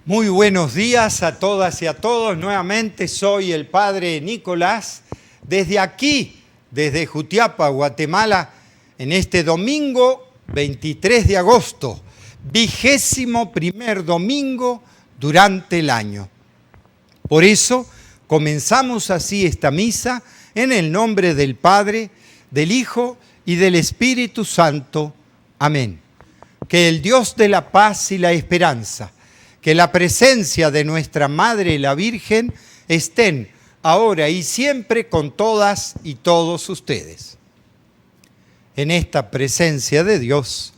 Muy buenos días a todas y a todos. Nuevamente soy el Padre Nicolás. Desde aquí, desde Jutiapa, Guatemala, en este domingo 23 de agosto, 21º domingo durante el año. Por eso comenzamos así esta misa en el nombre del Padre, del Hijo y del Espíritu Santo. Amén. Que el Dios de la paz y la esperanza, que la presencia de nuestra Madre la Virgen estén ahora y siempre con todas y todos ustedes. En esta presencia de Dios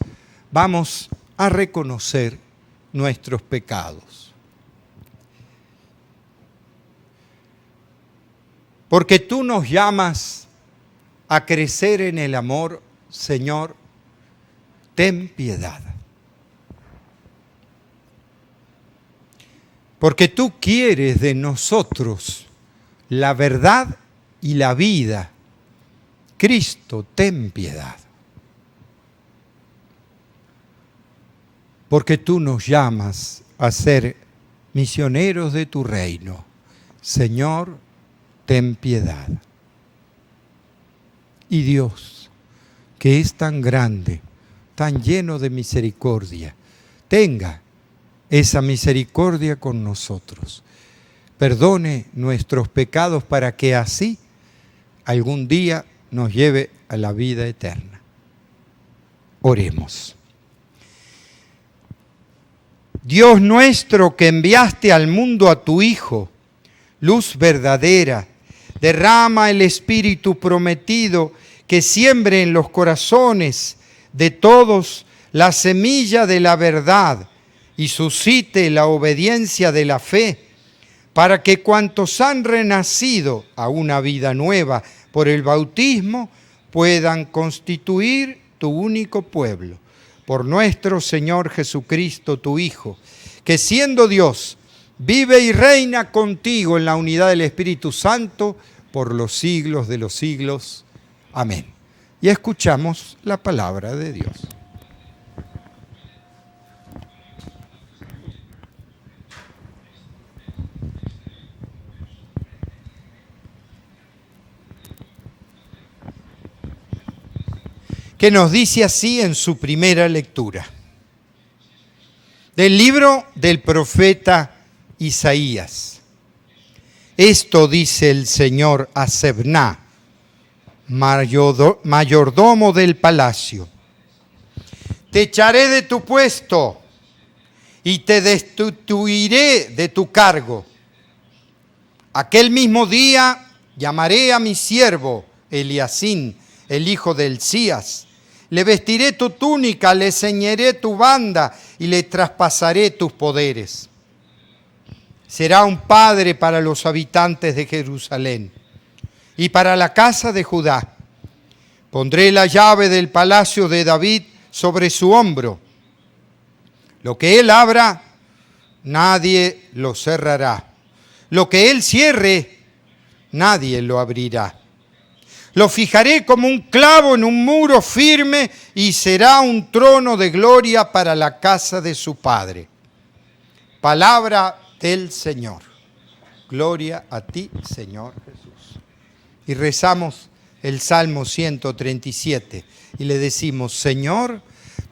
vamos a reconocer nuestros pecados. Porque tú nos llamas a crecer en el amor, Señor, ten piedad. Porque tú quieres de nosotros la verdad y la vida. Cristo, ten piedad. Porque tú nos llamas a ser misioneros de tu reino. Señor, ten piedad. Y Dios, que es tan grande, tan lleno de misericordia, tenga esa misericordia con nosotros. Perdone nuestros pecados para que así algún día nos lleve a la vida eterna. Oremos. Dios nuestro, que enviaste al mundo a tu Hijo, luz verdadera, derrama el Espíritu prometido que siembre en los corazones de todos la semilla de la verdad y suscite la obediencia de la fe, para que cuantos han renacido a una vida nueva por el bautismo puedan constituir tu único pueblo. Por nuestro Señor Jesucristo, tu Hijo, que siendo Dios, vive y reina contigo en la unidad del Espíritu Santo por los siglos de los siglos. Amén. Y escuchamos la palabra de Dios. Que nos dice así en su primera lectura. Del libro del profeta Isaías. Esto dice el Señor a Sebna, mayordomo del palacio. Te echaré de tu puesto y te destituiré de tu cargo. Aquel mismo día llamaré a mi siervo Eliacín, el hijo de Hilcías. Le vestiré tu túnica, le ceñiré tu banda y le traspasaré tus poderes. Será un padre para los habitantes de Jerusalén y para la casa de Judá. Pondré la llave del palacio de David sobre su hombro. Lo que él abra, nadie lo cerrará. Lo que él cierre, nadie lo abrirá. Lo fijaré como un clavo en un muro firme y será un trono de gloria para la casa de su padre. Palabra del Señor. Gloria a ti, Señor Jesús. Y rezamos el Salmo 137 y le decimos, Señor,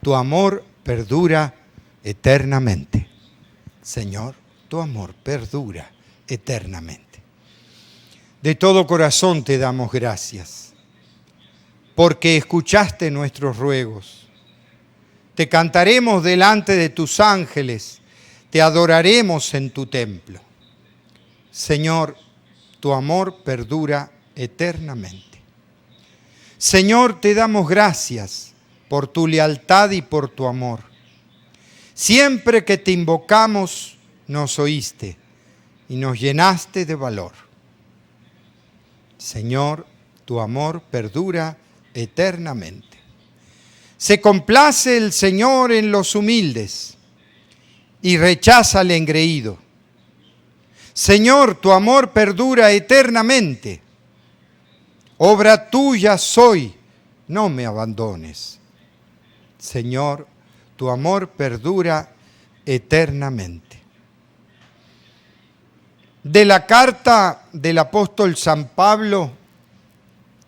tu amor perdura eternamente. Señor, tu amor perdura eternamente. De todo corazón te damos gracias, porque escuchaste nuestros ruegos. Te cantaremos delante de tus ángeles, te adoraremos en tu templo. Señor, tu amor perdura eternamente. Señor, te damos gracias por tu lealtad y por tu amor. Siempre que te invocamos, nos oíste y nos llenaste de valor. Señor, tu amor perdura eternamente. Se complace el Señor en los humildes y rechaza al engreído. Señor, tu amor perdura eternamente. Obra tuya soy, no me abandones. Señor, tu amor perdura eternamente. de la carta del apóstol San Pablo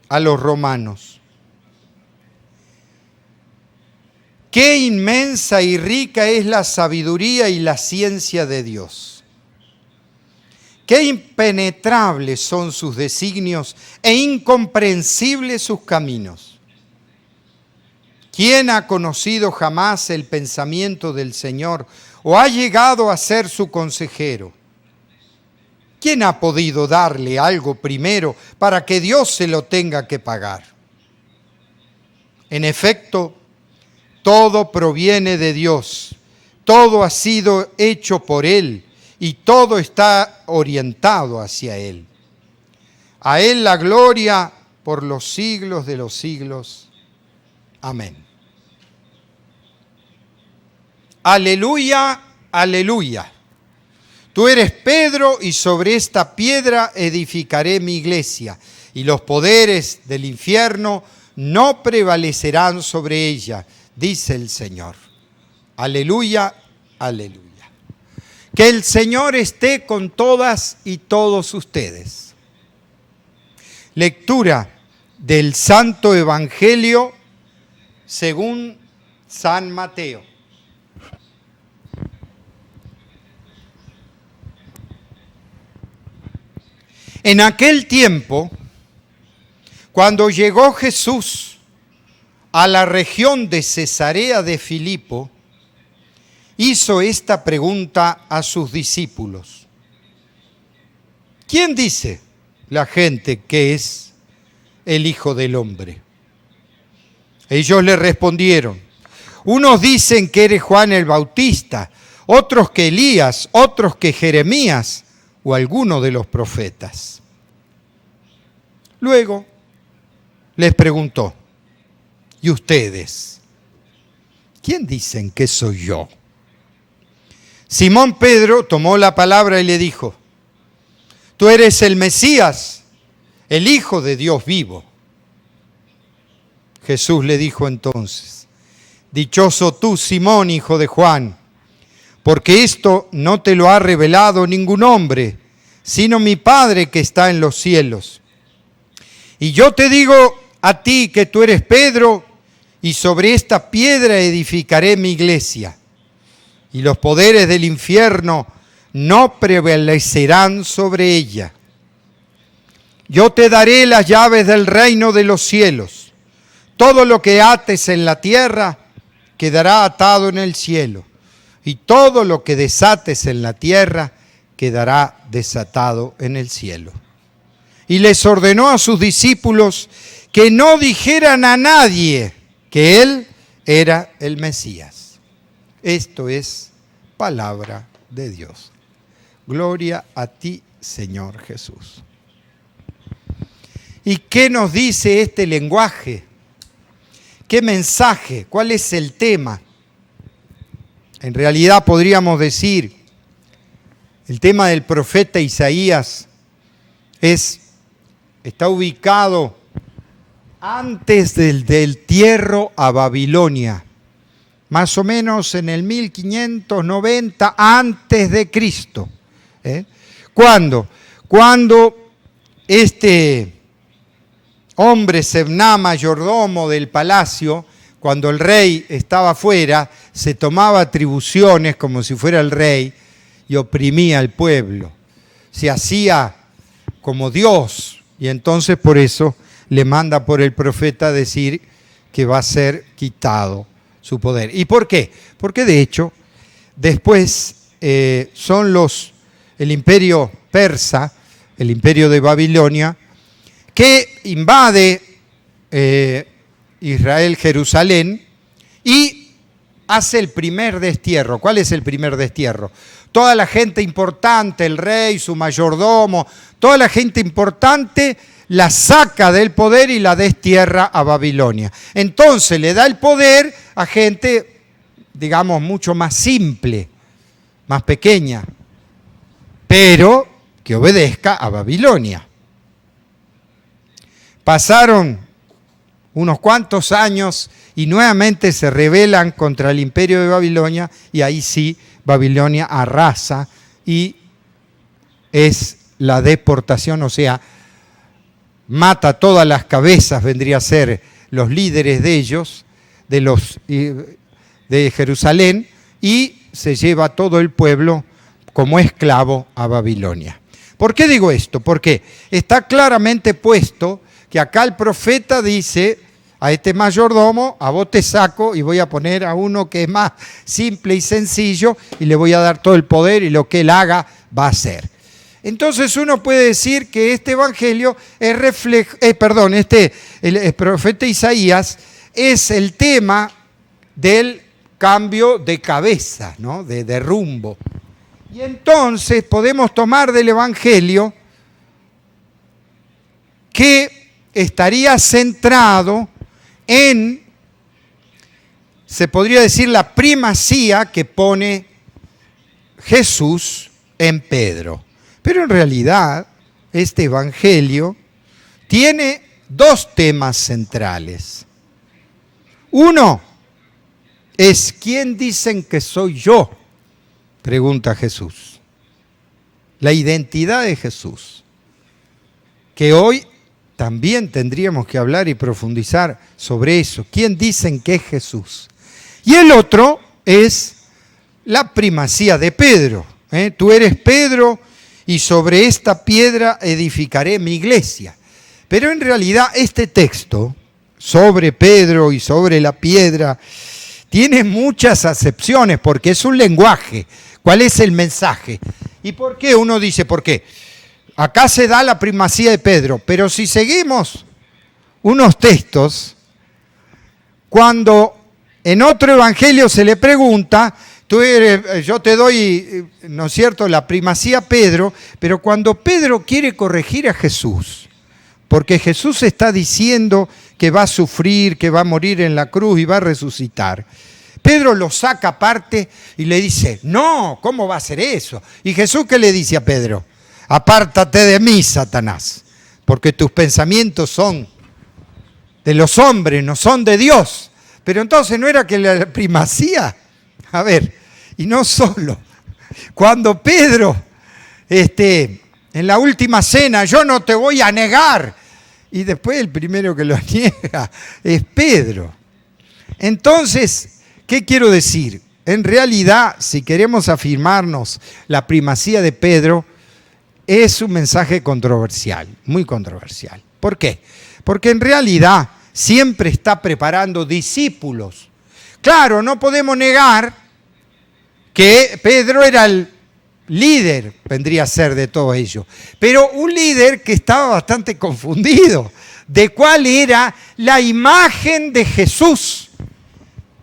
a los romanos. Qué inmensa y rica es la sabiduría y la ciencia de Dios. Qué impenetrables son sus designios e incomprensibles sus caminos. ¿Quién ha conocido jamás el pensamiento del Señor o ha llegado a ser su consejero? ¿Quién ha podido darle algo primero para que Dios se lo tenga que pagar? En efecto, todo proviene de Dios, todo ha sido hecho por Él y todo está orientado hacia Él. A Él la gloria por los siglos de los siglos. Amén. Aleluya, aleluya. Tú eres Pedro y sobre esta piedra edificaré mi iglesia y los poderes del infierno no prevalecerán sobre ella, dice el Señor. Aleluya, aleluya. Que el Señor esté con todas y todos ustedes. Lectura del Santo Evangelio según San Mateo. En aquel tiempo, cuando llegó Jesús a la región de Cesarea de Filipo, hizo esta pregunta a sus discípulos. ¿Quién dice la gente que es el Hijo del Hombre? Ellos le respondieron, unos dicen que eres Juan el Bautista, otros que Elías, otros que Jeremías o alguno de los profetas. Luego les preguntó, ¿y ustedes? ¿Quién dicen que soy yo? Simón Pedro tomó la palabra y le dijo, tú eres el Mesías, el Hijo de Dios vivo. Jesús le dijo entonces, dichoso tú, Simón, hijo de Juan, porque esto no te lo ha revelado ningún hombre, sino mi Padre que está en los cielos. Y yo te digo a ti que tú eres Pedro, y sobre esta piedra edificaré mi iglesia, y los poderes del infierno no prevalecerán sobre ella. Yo te daré las llaves del reino de los cielos. Todo lo que ates en la tierra quedará atado en el cielo, y todo lo que desates en la tierra quedará desatado en el cielo. Y les ordenó a sus discípulos que no dijeran a nadie que Él era el Mesías. Esto es palabra de Dios. Gloria a ti, Señor Jesús. ¿Y qué nos dice este lenguaje? ¿Qué mensaje? ¿Cuál es el tema? En realidad podríamos decir, el tema del profeta Isaías está ubicado antes del destierro a Babilonia, más o menos en el 1590 antes de Cristo. ¿Cuándo? Cuando este hombre, Sebna, mayordomo del palacio, cuando el rey estaba afuera, se tomaba atribuciones como si fuera el rey y oprimía al pueblo. Se hacía como Dios, y entonces por eso le manda por el profeta decir que va a ser quitado su poder. ¿Y por qué? Porque de hecho, después son el imperio persa, el imperio de Babilonia, que invade Israel, Jerusalén, y hace el primer destierro. ¿Cuál es el primer destierro? Toda la gente importante, el rey, su mayordomo, toda la gente importante la saca del poder y la destierra a Babilonia. Entonces le da el poder a gente, digamos, mucho más simple, más pequeña, pero que obedezca a Babilonia. Pasaron unos cuantos años y nuevamente se rebelan contra el imperio de Babilonia, y ahí sí Babilonia arrasa y es la deportación, o sea, mata todas las cabezas, vendría a ser los líderes de ellos, de Jerusalén, y se lleva todo el pueblo como esclavo a Babilonia. ¿Por qué digo esto? Porque está claramente puesto que acá el profeta dice: a este mayordomo, a vos te saco y voy a poner a uno que es más simple y sencillo y le voy a dar todo el poder y lo que él haga va a hacer. Entonces uno puede decir que este evangelio es el profeta Isaías es el tema del cambio de cabeza, ¿no? de rumbo. Y entonces podemos tomar del evangelio que estaría centrado en, se podría decir, la primacía que pone Jesús en Pedro. Pero en realidad, este evangelio tiene dos temas centrales. Uno es: ¿quién dicen que soy yo?, pregunta Jesús. La identidad de Jesús, que hoy también tendríamos que hablar y profundizar sobre eso. ¿Quién dicen que es Jesús? Y el otro es la primacía de Pedro. Tú eres Pedro y sobre esta piedra edificaré mi iglesia. Pero en realidad este texto, sobre Pedro y sobre la piedra, tiene muchas acepciones porque es un lenguaje. ¿Cuál es el mensaje? ¿Y por qué? Uno dice, ¿por qué? Acá se da la primacía de Pedro, pero si seguimos unos textos, cuando en otro evangelio se le pregunta, yo te doy, ¿no es cierto?, la primacía a Pedro, pero cuando Pedro quiere corregir a Jesús, porque Jesús está diciendo que va a sufrir, que va a morir en la cruz y va a resucitar, Pedro lo saca aparte y le dice: no, ¿cómo va a ser eso? ¿Y Jesús qué le dice a Pedro? Apártate de mí, Satanás, porque tus pensamientos son de los hombres, no son de Dios. Pero entonces no era que la primacía, a ver, y no solo, cuando Pedro, en la última cena, yo no te voy a negar, y después el primero que lo niega es Pedro. Entonces, ¿qué quiero decir? En realidad, si queremos afirmarnos la primacía de Pedro, es un mensaje controversial, muy controversial. ¿Por qué? Porque en realidad siempre está preparando discípulos. Claro, no podemos negar que Pedro era el líder, vendría a ser de todo ello, pero un líder que estaba bastante confundido de cuál era la imagen de Jesús.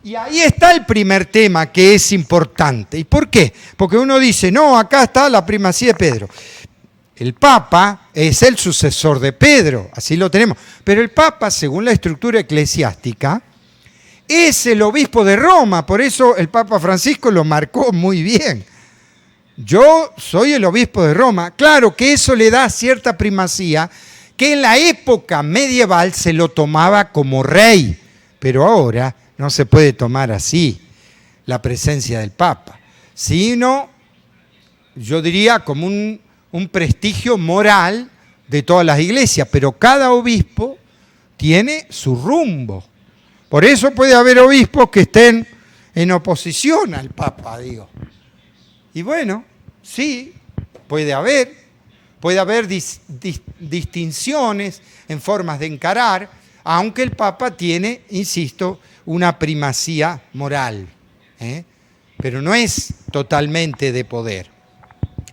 Y ahí está el primer tema que es importante. ¿Y por qué? Porque uno dice, no, acá está la primacía de Pedro. El Papa es el sucesor de Pedro, así lo tenemos. Pero el Papa, según la estructura eclesiástica, es el obispo de Roma. Por eso el Papa Francisco lo marcó muy bien. Yo soy el obispo de Roma. Claro que eso le da cierta primacía, que en la época medieval se lo tomaba como rey. Pero ahora no se puede tomar así la presencia del Papa, sino, yo diría, como un prestigio moral de todas las iglesias, pero cada obispo tiene su rumbo. Por eso puede haber obispos que estén en oposición al Papa, digo. Y bueno, sí, puede haber distinciones en formas de encarar, aunque el Papa tiene, insisto, una primacía moral, pero no es totalmente de poder.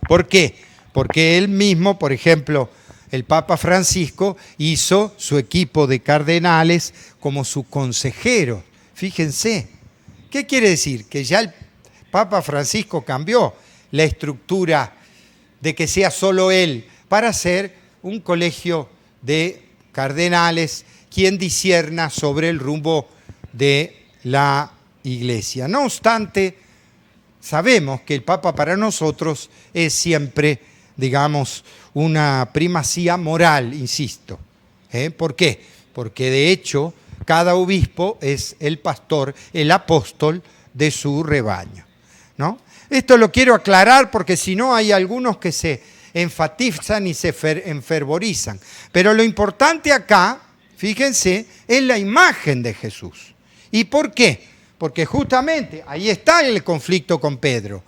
¿Por qué? Porque él mismo, por ejemplo, el Papa Francisco hizo su equipo de cardenales como su consejero. Fíjense, ¿qué quiere decir? Que ya el Papa Francisco cambió la estructura de que sea solo él para hacer un colegio de cardenales quien discierna sobre el rumbo de la Iglesia. No obstante, sabemos que el Papa para nosotros es siempre, digamos, una primacía moral, insisto. ¿Por qué? Porque de hecho cada obispo es el pastor, el apóstol de su rebaño, ¿no? Esto lo quiero aclarar porque si no hay algunos que se enfatizan y se enfervorizan. Pero lo importante acá, fíjense, es la imagen de Jesús. ¿Y por qué? Porque justamente ahí está el conflicto con Pedro.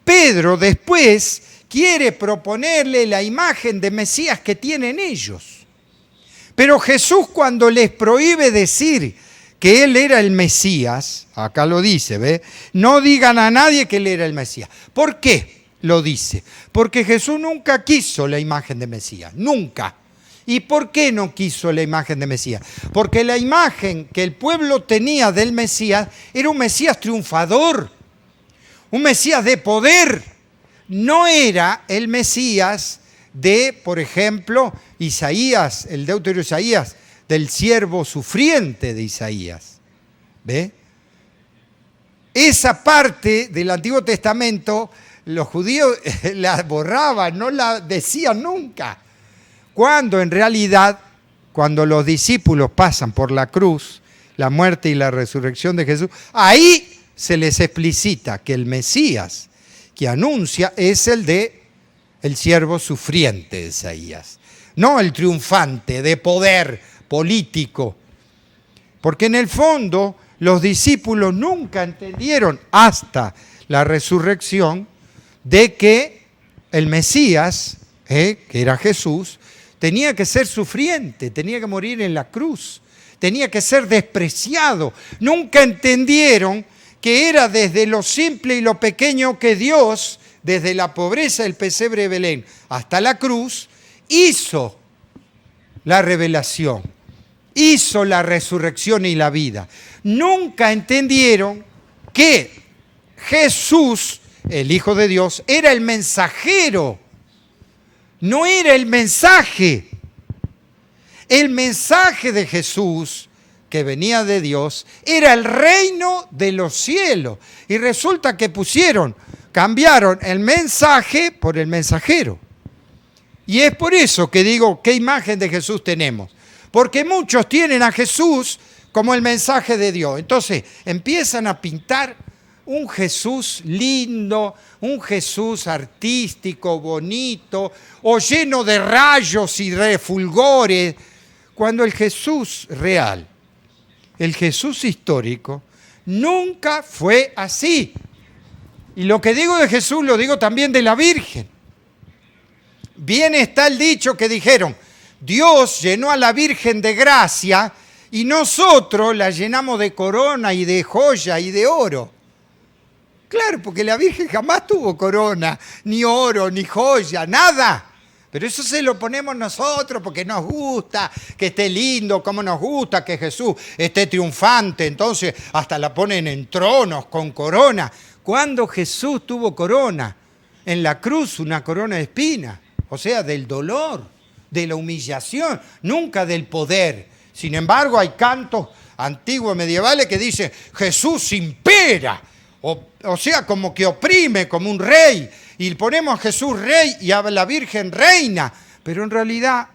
Pedro después quiere proponerle la imagen de Mesías que tienen ellos. Pero Jesús, cuando les prohíbe decir que él era el Mesías, acá lo dice, ¿ve? No digan a nadie que él era el Mesías. ¿Por qué lo dice? Porque Jesús nunca quiso la imagen de Mesías, nunca. ¿Y por qué no quiso la imagen de Mesías? Porque la imagen que el pueblo tenía del Mesías era un Mesías triunfador, un Mesías de poder. No era el Mesías de, por ejemplo, Isaías, el deutero Isaías, del siervo sufriente de Isaías. ¿Ve? Esa parte del Antiguo Testamento los judíos la borraban, no la decían nunca. Cuando en realidad, cuando los discípulos pasan por la cruz, la muerte y la resurrección de Jesús, ahí se les explicita que el Mesías que anuncia es el de el siervo sufriente de Isaías, no el triunfante de poder político. Porque en el fondo los discípulos nunca entendieron hasta la resurrección de que el Mesías, que era Jesús, tenía que ser sufriente, tenía que morir en la cruz, tenía que ser despreciado. Nunca entendieron que era desde lo simple y lo pequeño que Dios, desde la pobreza del pesebre de Belén hasta la cruz, hizo la revelación, hizo la resurrección y la vida. Nunca entendieron que Jesús, el Hijo de Dios, era el mensajero. No era el mensaje. El mensaje de Jesús, que venía de Dios, era el reino de los cielos. Y resulta que cambiaron el mensaje por el mensajero. Y es por eso que digo, ¿qué imagen de Jesús tenemos? Porque muchos tienen a Jesús como el mensaje de Dios. Entonces empiezan a pintar un Jesús lindo, un Jesús artístico, bonito, o lleno de rayos y de fulgores, cuando el Jesús real, el Jesús histórico, nunca fue así. Y lo que digo de Jesús lo digo también de la Virgen. Bien está el dicho que dijeron, Dios llenó a la Virgen de gracia y nosotros la llenamos de corona y de joya y de oro. Claro, porque la Virgen jamás tuvo corona, ni oro, ni joya, nada. Pero eso se lo ponemos nosotros porque nos gusta que esté lindo, como nos gusta que Jesús esté triunfante. Entonces hasta la ponen en tronos con corona. ¿Cuándo Jesús tuvo corona? En la cruz, una corona de espinas. O sea, del dolor, de la humillación, nunca del poder. Sin embargo, hay cantos antiguos medievales que dicen, Jesús impera. O sea, como que oprime, como un rey. Y ponemos a Jesús rey y a la Virgen reina. Pero en realidad,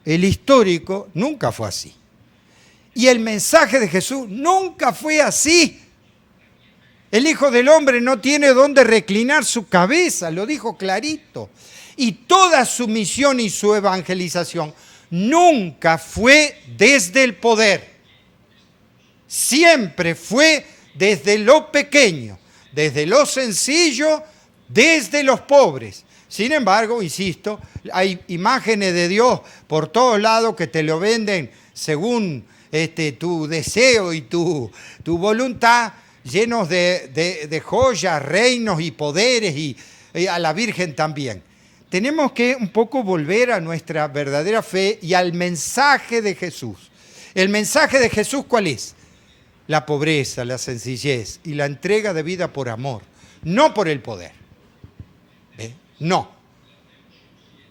el histórico nunca fue así. Y el mensaje de Jesús nunca fue así. El Hijo del Hombre no tiene dónde reclinar su cabeza, lo dijo clarito. Y toda su misión y su evangelización nunca fue desde el poder. Siempre fue desde lo pequeño, desde lo sencillo, desde los pobres. Sin embargo, insisto, hay imágenes de Dios por todos lados que te lo venden según tu deseo y tu voluntad, llenos de joyas, reinos y poderes, y a la Virgen también. Tenemos que un poco volver a nuestra verdadera fe y al mensaje de Jesús. ¿El mensaje de Jesús cuál es? La pobreza, la sencillez y la entrega de vida por amor, no por el poder. No.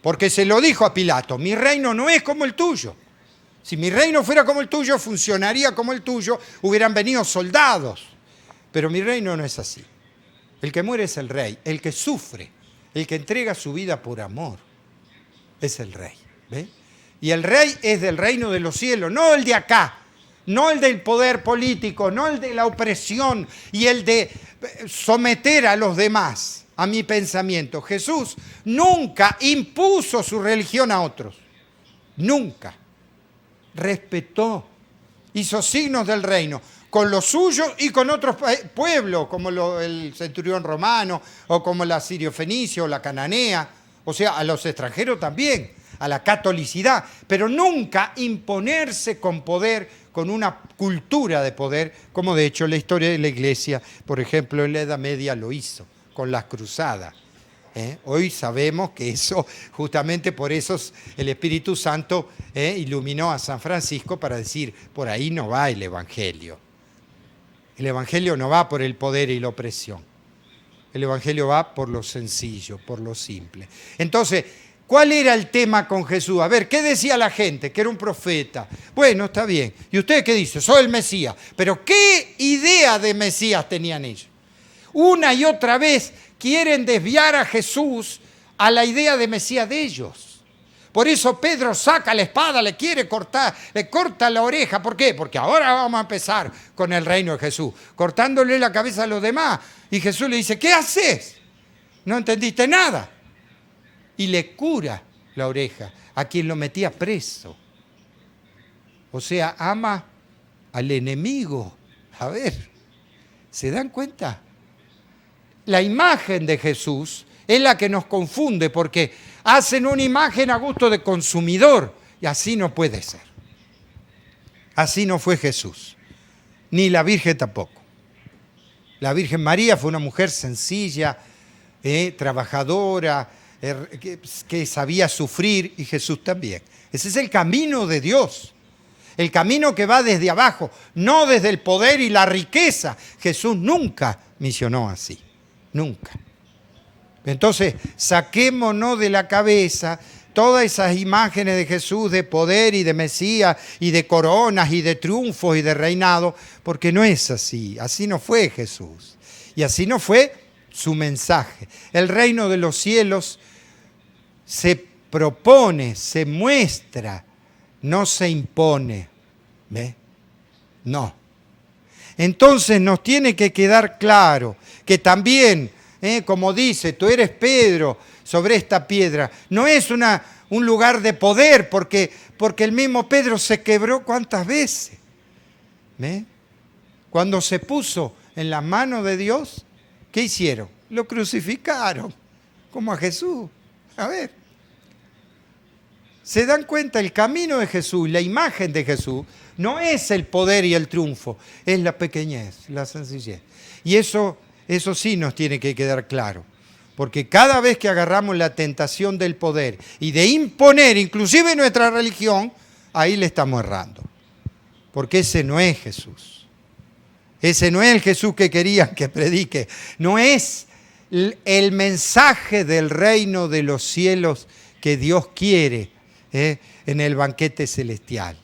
Porque se lo dijo a Pilato, mi reino no es como el tuyo. Si mi reino fuera como el tuyo, funcionaría como el tuyo, hubieran venido soldados. Pero mi reino no es así. El que muere es el rey, el que sufre, el que entrega su vida por amor, es el rey. ¿Ve? Y el rey es del reino de los cielos, no el de acá, no el del poder político, no el de la opresión y el de someter a los demás. a mi pensamiento. Jesús nunca impuso su religión a otros. Nunca. Respetó. Hizo signos del reino con los suyos y con otros pueblos, como el centurión romano, o como la sirio-fenicia o la cananea. O sea, a los extranjeros también, a la catolicidad. Pero nunca imponerse con poder, con una cultura de poder, como de hecho la historia de la Iglesia, por ejemplo, en la Edad Media lo hizo, con las cruzadas. Hoy sabemos que eso, justamente por eso el Espíritu Santo iluminó a San Francisco para decir, por ahí no va el Evangelio. El Evangelio no va por el poder y la opresión. El Evangelio va por lo sencillo, por lo simple. Entonces, ¿cuál era el tema con Jesús? A ver, ¿qué decía la gente? Que era un profeta. Bueno, está bien. ¿Y usted qué dice? Soy el Mesías. Pero ¿qué idea de Mesías tenían ellos? Una y otra vez quieren desviar a Jesús a la idea de Mesías de ellos. Por eso Pedro saca la espada, le quiere cortar, le corta la oreja. ¿Por qué? Porque ahora vamos a empezar con el reino de Jesús, cortándole la cabeza a los demás. Y Jesús le dice, ¿qué haces? No entendiste nada. Y le cura la oreja a quien lo metía preso. O sea, ama al enemigo. A ver, ¿se dan cuenta? La imagen de Jesús es la que nos confunde porque hacen una imagen a gusto de consumidor y así no puede ser. Así no fue Jesús, ni la Virgen tampoco. La Virgen María fue una mujer sencilla, trabajadora, que sabía sufrir, y Jesús también. Ese es el camino de Dios, el camino que va desde abajo, no desde el poder y la riqueza. Jesús nunca misionó así. Nunca. Entonces, saquémonos de la cabeza todas esas imágenes de Jesús, de poder y de Mesías, y de coronas, y de triunfos, y de reinado, porque no es así. Así no fue Jesús. Y así no fue su mensaje. El reino de los cielos se propone, se muestra, no se impone. ¿Ve? No. Entonces nos tiene que quedar claro que también, como dice, tú eres Pedro sobre esta piedra, no es un lugar de poder, porque el mismo Pedro se quebró ¿cuántas veces? Cuando se puso en las manos de Dios, ¿qué hicieron? Lo crucificaron, como a Jesús. A ver, ¿se dan cuenta? El camino de Jesús, la imagen de Jesús, no es el poder y el triunfo, es la pequeñez, la sencillez. Y eso sí nos tiene que quedar claro. Porque cada vez que agarramos la tentación del poder y de imponer inclusive nuestra religión, ahí le estamos errando. Porque ese no es Jesús. Ese no es el Jesús que querían que predique. No es el mensaje del reino de los cielos que Dios quiere en el banquete celestial.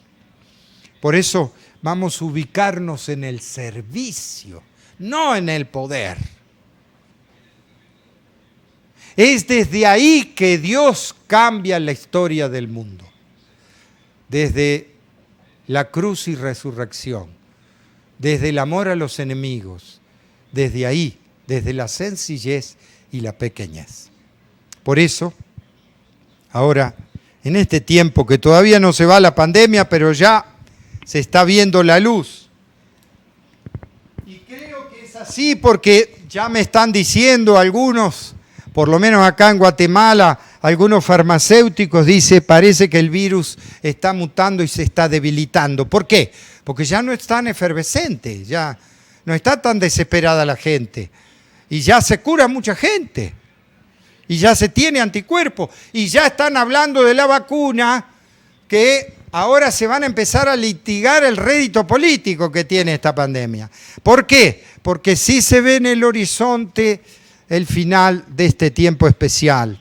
Por eso vamos a ubicarnos en el servicio, no en el poder. Es desde ahí que Dios cambia la historia del mundo. Desde la cruz y resurrección, desde el amor a los enemigos, desde ahí, desde la sencillez y la pequeñez. Por eso, ahora, en este tiempo que todavía no se va la pandemia, pero ya se está viendo la luz. Y creo que es así porque ya me están diciendo algunos, por lo menos acá en Guatemala, algunos farmacéuticos dicen, parece que el virus está mutando y se está debilitando. ¿Por qué? Porque ya no es tan efervescente, ya no está tan desesperada la gente. Y ya se cura mucha gente. Y ya se tiene anticuerpos. Y ya están hablando de la vacuna que ahora se van a empezar a litigar el rédito político que tiene esta pandemia. ¿Por qué? Porque sí se ve en el horizonte el final de este tiempo especial.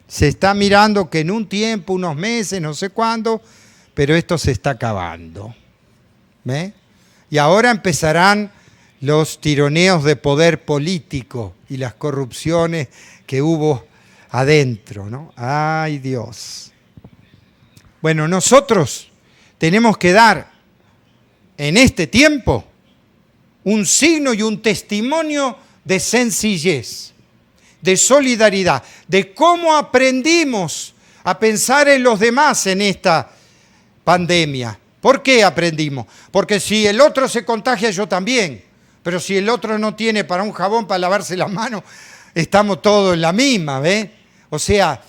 Se está mirando que en un tiempo, unos meses, no sé cuándo, pero esto se está acabando. ¿Ve? Y ahora empezarán los tironeos de poder político y las corrupciones que hubo adentro, ¿no? ¡Ay, Dios! Bueno, nosotros tenemos que dar en este tiempo un signo y un testimonio de sencillez, de solidaridad, de cómo aprendimos a pensar en los demás en esta pandemia. ¿Por qué aprendimos? Porque si el otro se contagia, yo también. Pero si el otro no tiene para un jabón para lavarse las manos, estamos todos en la misma, ¿ves? O sea,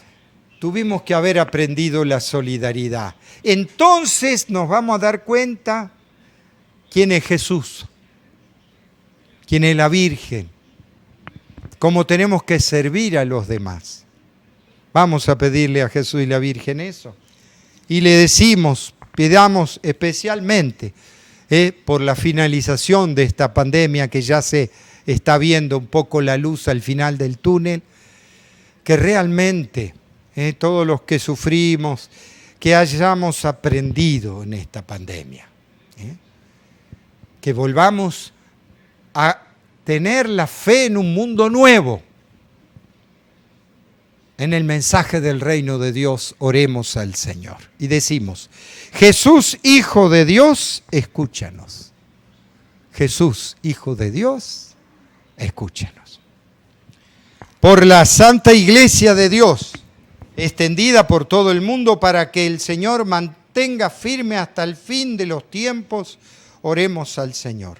tuvimos que haber aprendido la solidaridad. Entonces nos vamos a dar cuenta quién es Jesús, quién es la Virgen, cómo tenemos que servir a los demás. Vamos a pedirle a Jesús y la Virgen eso. Y le decimos, pidamos especialmente por la finalización de esta pandemia, que ya se está viendo un poco la luz al final del túnel, que realmente todos los que sufrimos, que hayamos aprendido en esta pandemia, que volvamos a tener la fe en un mundo nuevo. En el mensaje del reino de Dios, oremos al Señor y decimos: Jesús, Hijo de Dios, escúchanos. Jesús, Hijo de Dios, escúchanos. Por la Santa Iglesia de Dios, extendida por todo el mundo, para que el Señor mantenga firme hasta el fin de los tiempos, oremos al Señor.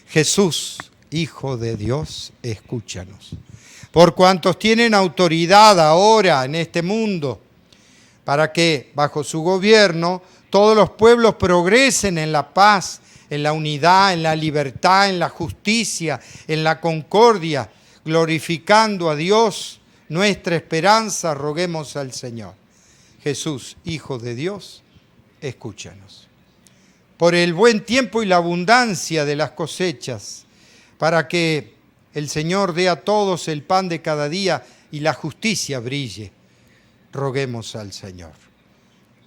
Jesús, Hijo de Dios, escúchanos. Por cuantos tienen autoridad ahora en este mundo, para que bajo su gobierno todos los pueblos progresen en la paz, en la unidad, en la libertad, en la justicia, en la concordia, glorificando a Dios, nuestra esperanza, roguemos al Señor. Jesús, Hijo de Dios, escúchanos. Por el buen tiempo y la abundancia de las cosechas, para que el Señor dé a todos el pan de cada día y la justicia brille, roguemos al Señor.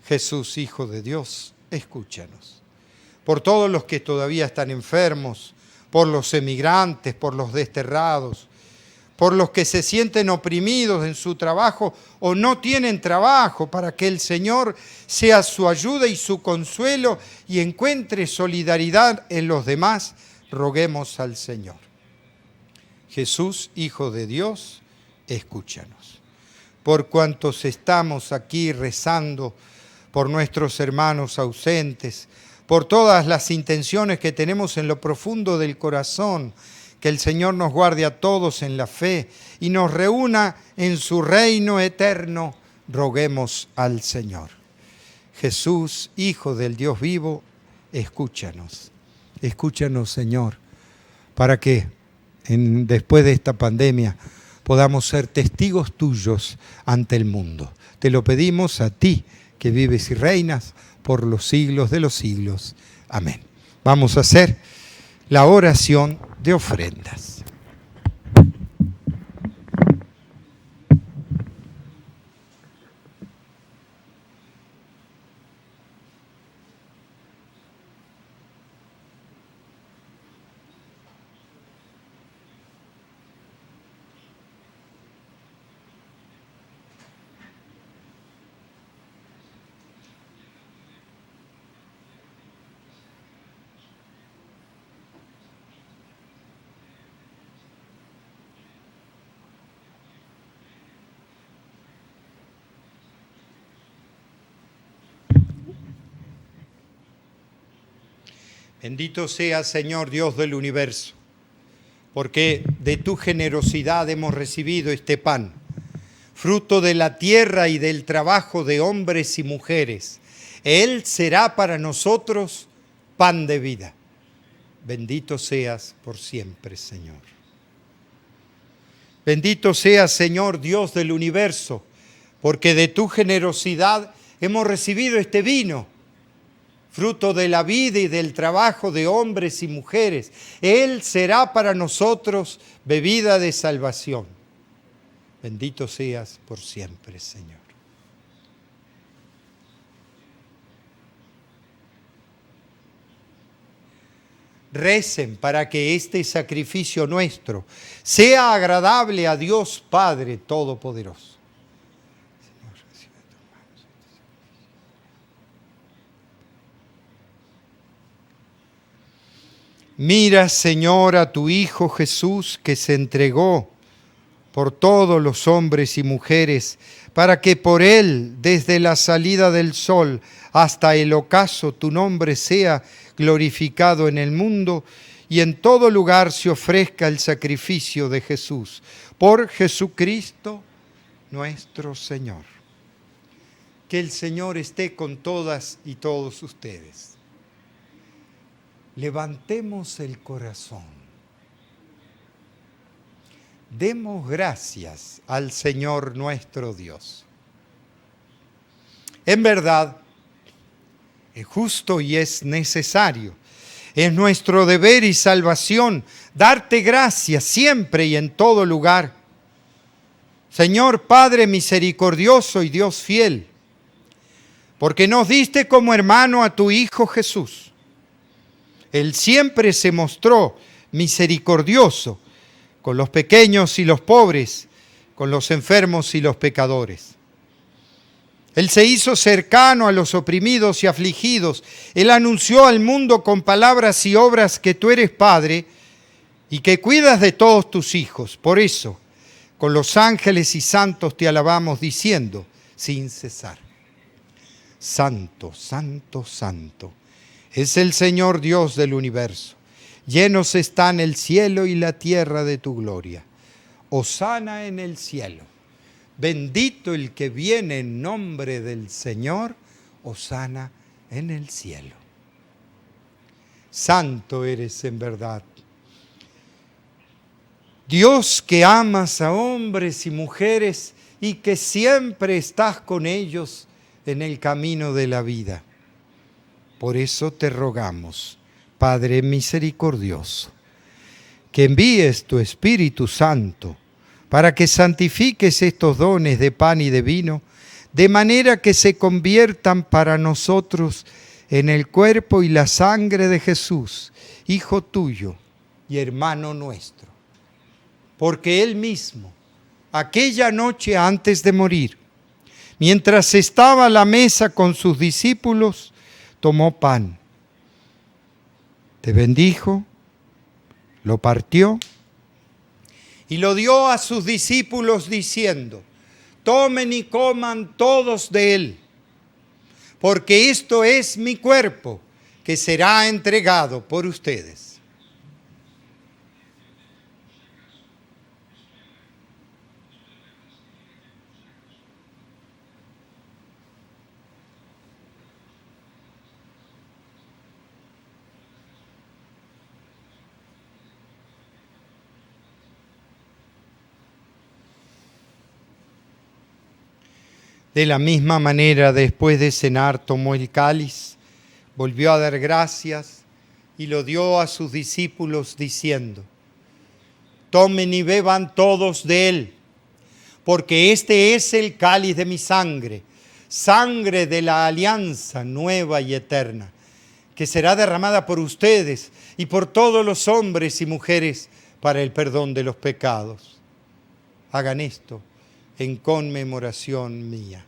Jesús, Hijo de Dios, escúchanos. Por todos los que todavía están enfermos, por los emigrantes, por los desterrados, por los que se sienten oprimidos en su trabajo o no tienen trabajo, para que el Señor sea su ayuda y su consuelo y encuentre solidaridad en los demás, roguemos al Señor. Jesús, Hijo de Dios, escúchanos. Por cuantos estamos aquí rezando por nuestros hermanos ausentes, por todas las intenciones que tenemos en lo profundo del corazón, que el Señor nos guarde a todos en la fe y nos reúna en su reino eterno, roguemos al Señor. Jesús, Hijo del Dios vivo, escúchanos. Escúchanos, Señor, para que después de esta pandemia podamos ser testigos tuyos ante el mundo. Te lo pedimos a ti, que vives y reinas por los siglos de los siglos. Amén. Vamos a hacer la oración de ofrendas. Bendito sea, Señor Dios del universo, porque de tu generosidad hemos recibido este pan, fruto de la tierra y del trabajo de hombres y mujeres. Él será para nosotros pan de vida. Bendito seas por siempre, Señor. Bendito seas, Señor Dios del universo, porque de tu generosidad hemos recibido este vino, fruto de la vida y del trabajo de hombres y mujeres. Él será para nosotros bebida de salvación. Bendito seas por siempre, Señor. Recen para que este sacrificio nuestro sea agradable a Dios Padre Todopoderoso. Mira, Señor, a tu Hijo Jesús, que se entregó por todos los hombres y mujeres, para que por él, desde la salida del sol hasta el ocaso, tu nombre sea glorificado en el mundo y en todo lugar se ofrezca el sacrificio de Jesús. Por Jesucristo nuestro Señor. Que el Señor esté con todas y todos ustedes. Levantemos el corazón. Demos gracias al Señor nuestro Dios. En verdad, es justo y es necesario. Es nuestro deber y salvación darte gracias siempre y en todo lugar. Señor Padre misericordioso y Dios fiel, porque nos diste como hermano a tu Hijo Jesús. Él siempre se mostró misericordioso con los pequeños y los pobres, con los enfermos y los pecadores. Él se hizo cercano a los oprimidos y afligidos. Él anunció al mundo con palabras y obras que tú eres Padre y que cuidas de todos tus hijos. Por eso, con los ángeles y santos te alabamos diciendo, sin cesar: Santo, santo, santo, es el Señor Dios del universo. Llenos están el cielo y la tierra de tu gloria. Hosana en el cielo. Bendito el que viene en nombre del Señor. Hosana en el cielo. Santo eres en verdad. Dios, que amas a hombres y mujeres y que siempre estás con ellos en el camino de la vida. Por eso te rogamos, Padre misericordioso, que envíes tu Espíritu Santo para que santifiques estos dones de pan y de vino, de manera que se conviertan para nosotros en el cuerpo y la sangre de Jesús, Hijo tuyo y hermano nuestro. Porque Él mismo, aquella noche antes de morir, mientras estaba a la mesa con sus discípulos, tomó pan. Te bendijo, lo partió y lo dio a sus discípulos diciendo: tomen y coman todos de él, porque esto es mi cuerpo que será entregado por ustedes. De la misma manera, después de cenar, tomó el cáliz, volvió a dar gracias y lo dio a sus discípulos diciendo: tomen y beban todos de él, porque este es el cáliz de mi sangre, sangre de la alianza nueva y eterna, que será derramada por ustedes y por todos los hombres y mujeres para el perdón de los pecados. Hagan esto en conmemoración mía.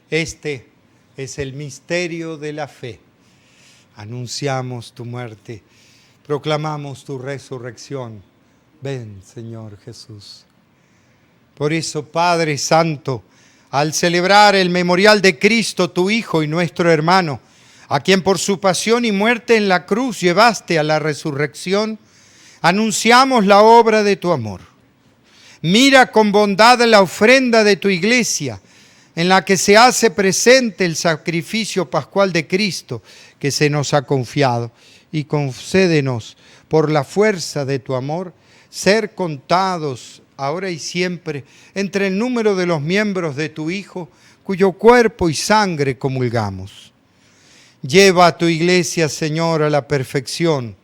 Este es el misterio de la fe. Anunciamos tu muerte, proclamamos tu resurrección. Ven, Señor Jesús. Por eso, Padre Santo, al celebrar el memorial de Cristo, tu Hijo y nuestro hermano, a quien por su pasión y muerte en la cruz llevaste a la resurrección, anunciamos la obra de tu amor. Mira con bondad la ofrenda de tu iglesia, en la que se hace presente el sacrificio pascual de Cristo que se nos ha confiado, y concédenos, por la fuerza de tu amor, ser contados ahora y siempre entre el número de los miembros de tu Hijo, cuyo cuerpo y sangre comulgamos. Lleva a tu iglesia, Señor, a la perfección,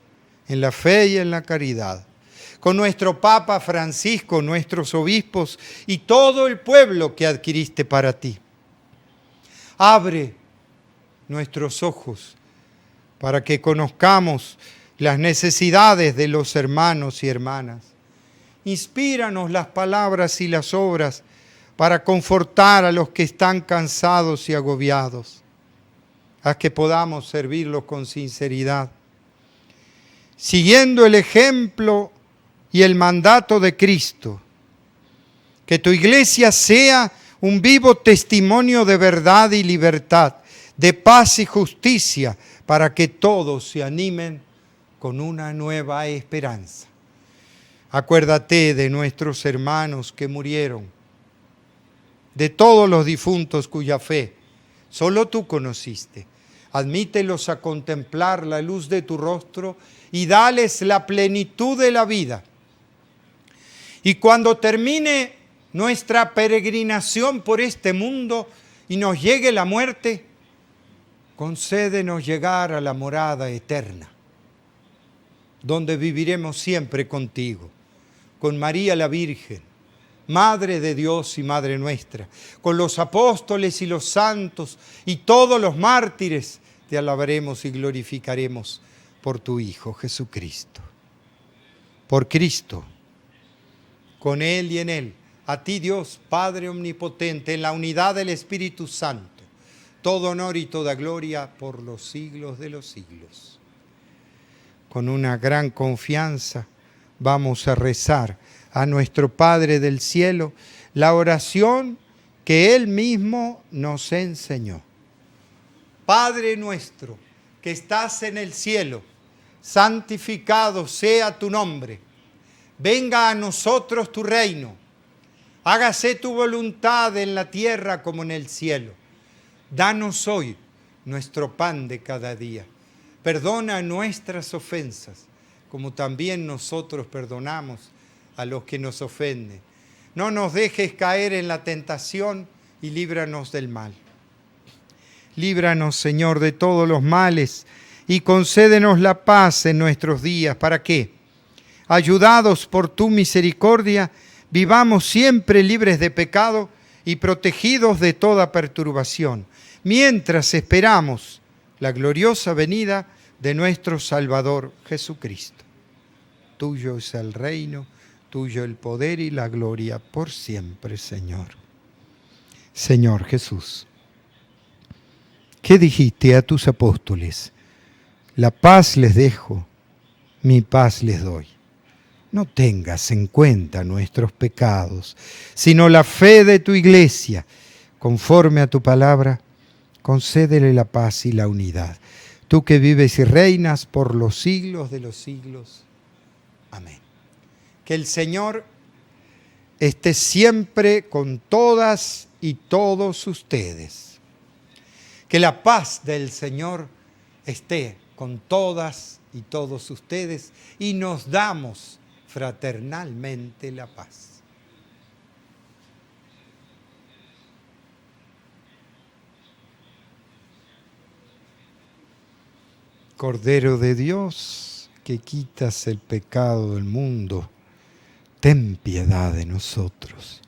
en la fe y en la caridad, con nuestro Papa Francisco, nuestros obispos y todo el pueblo que adquiriste para ti. Abre nuestros ojos para que conozcamos las necesidades de los hermanos y hermanas. Inspíranos las palabras y las obras para confortar a los que están cansados y agobiados. Haz que podamos servirlos con sinceridad, siguiendo el ejemplo y el mandato de Cristo. Que tu iglesia sea un vivo testimonio de verdad y libertad, de paz y justicia, para que todos se animen con una nueva esperanza. Acuérdate de nuestros hermanos que murieron, de todos los difuntos cuya fe solo tú conociste. Admítelos a contemplar la luz de tu rostro y dales la plenitud de la vida. Y cuando termine nuestra peregrinación por este mundo y nos llegue la muerte, concédenos llegar a la morada eterna, donde viviremos siempre contigo, con María la Virgen, Madre de Dios y Madre nuestra, con los apóstoles y los santos y todos los mártires. Te alabaremos y glorificaremos por tu Hijo Jesucristo. Por Cristo, con Él y en Él, a ti Dios, Padre omnipotente, en la unidad del Espíritu Santo, todo honor y toda gloria por los siglos de los siglos. Con una gran confianza vamos a rezar a nuestro Padre del cielo la oración que Él mismo nos enseñó. Padre nuestro que estás en el cielo, santificado sea tu nombre. Venga a nosotros tu reino. Hágase tu voluntad en la tierra como en el cielo. Danos hoy nuestro pan de cada día. Perdona nuestras ofensas, como también nosotros perdonamos a los que nos ofenden. No nos dejes caer en la tentación y líbranos del mal. Líbranos, Señor, de todos los males y concédenos la paz en nuestros días. ¿Para qué? Ayudados por tu misericordia, vivamos siempre libres de pecado y protegidos de toda perturbación, mientras esperamos la gloriosa venida de nuestro Salvador Jesucristo. Tuyo es el reino, tuyo el poder y la gloria por siempre, Señor. Señor Jesús, ¿qué dijiste a tus apóstoles? La paz les dejo, mi paz les doy. No tengas en cuenta nuestros pecados, sino la fe de tu iglesia. Conforme a tu palabra, concédele la paz y la unidad. Tú que vives y reinas por los siglos de los siglos. Amén. Que el Señor esté siempre con todas y todos ustedes. Que la paz del Señor esté con todas y todos ustedes y nos damos fraternalmente la paz. Cordero de Dios, que quitas el pecado del mundo, ten piedad de nosotros.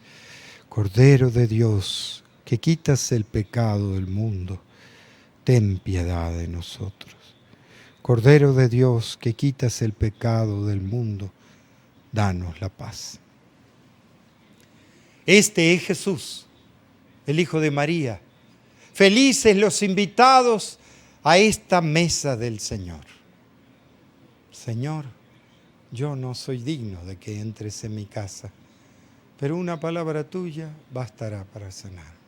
Cordero de Dios, que quitas el pecado del mundo, ten piedad de nosotros. Cordero de Dios, que quitas el pecado del mundo, danos la paz. Este es Jesús, el Hijo de María. Felices los invitados a esta mesa del Señor. Señor, yo no soy digno de que entres en mi casa, pero una palabra tuya bastará para sanar.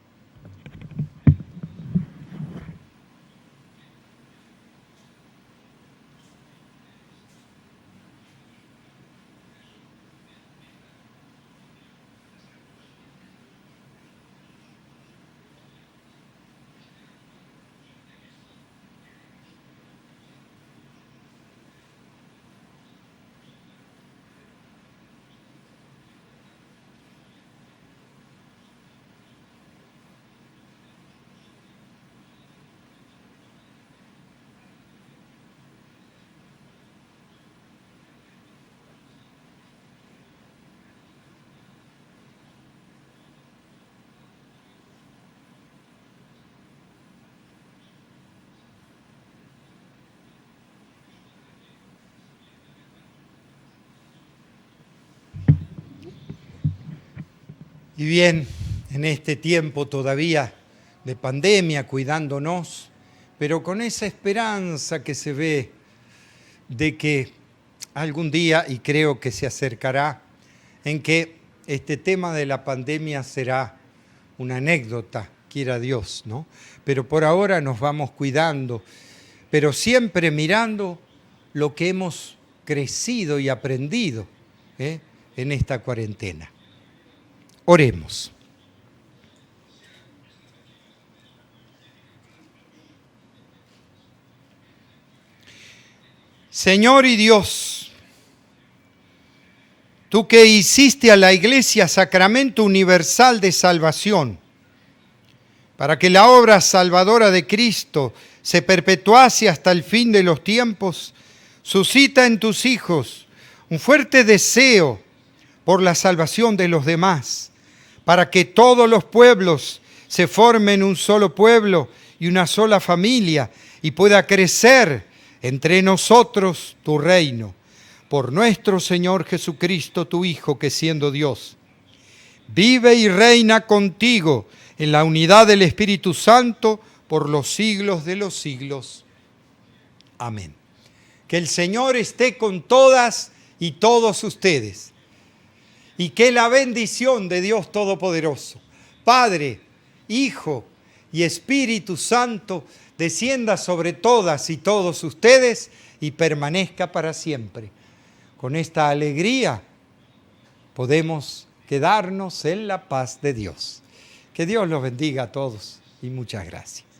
Y bien, en este tiempo todavía de pandemia, cuidándonos, pero con esa esperanza que se ve de que algún día, y creo que se acercará, en que este tema de la pandemia será una anécdota, quiera Dios, ¿no? Pero por ahora nos vamos cuidando, pero siempre mirando lo que hemos crecido y aprendido en esta cuarentena. Oremos. Señor y Dios, tú que hiciste a la Iglesia sacramento universal de salvación, para que la obra salvadora de Cristo se perpetuase hasta el fin de los tiempos, suscita en tus hijos un fuerte deseo por la salvación de los demás, para que todos los pueblos se formen un solo pueblo y una sola familia, y pueda crecer entre nosotros tu reino, por nuestro Señor Jesucristo, tu Hijo, que siendo Dios, vive y reina contigo en la unidad del Espíritu Santo por los siglos de los siglos. Amén. Que el Señor esté con todas y todos ustedes, y que la bendición de Dios Todopoderoso, Padre, Hijo y Espíritu Santo, descienda sobre todas y todos ustedes y permanezca para siempre. Con esta alegría podemos quedarnos en la paz de Dios. Que Dios los bendiga a todos y muchas gracias.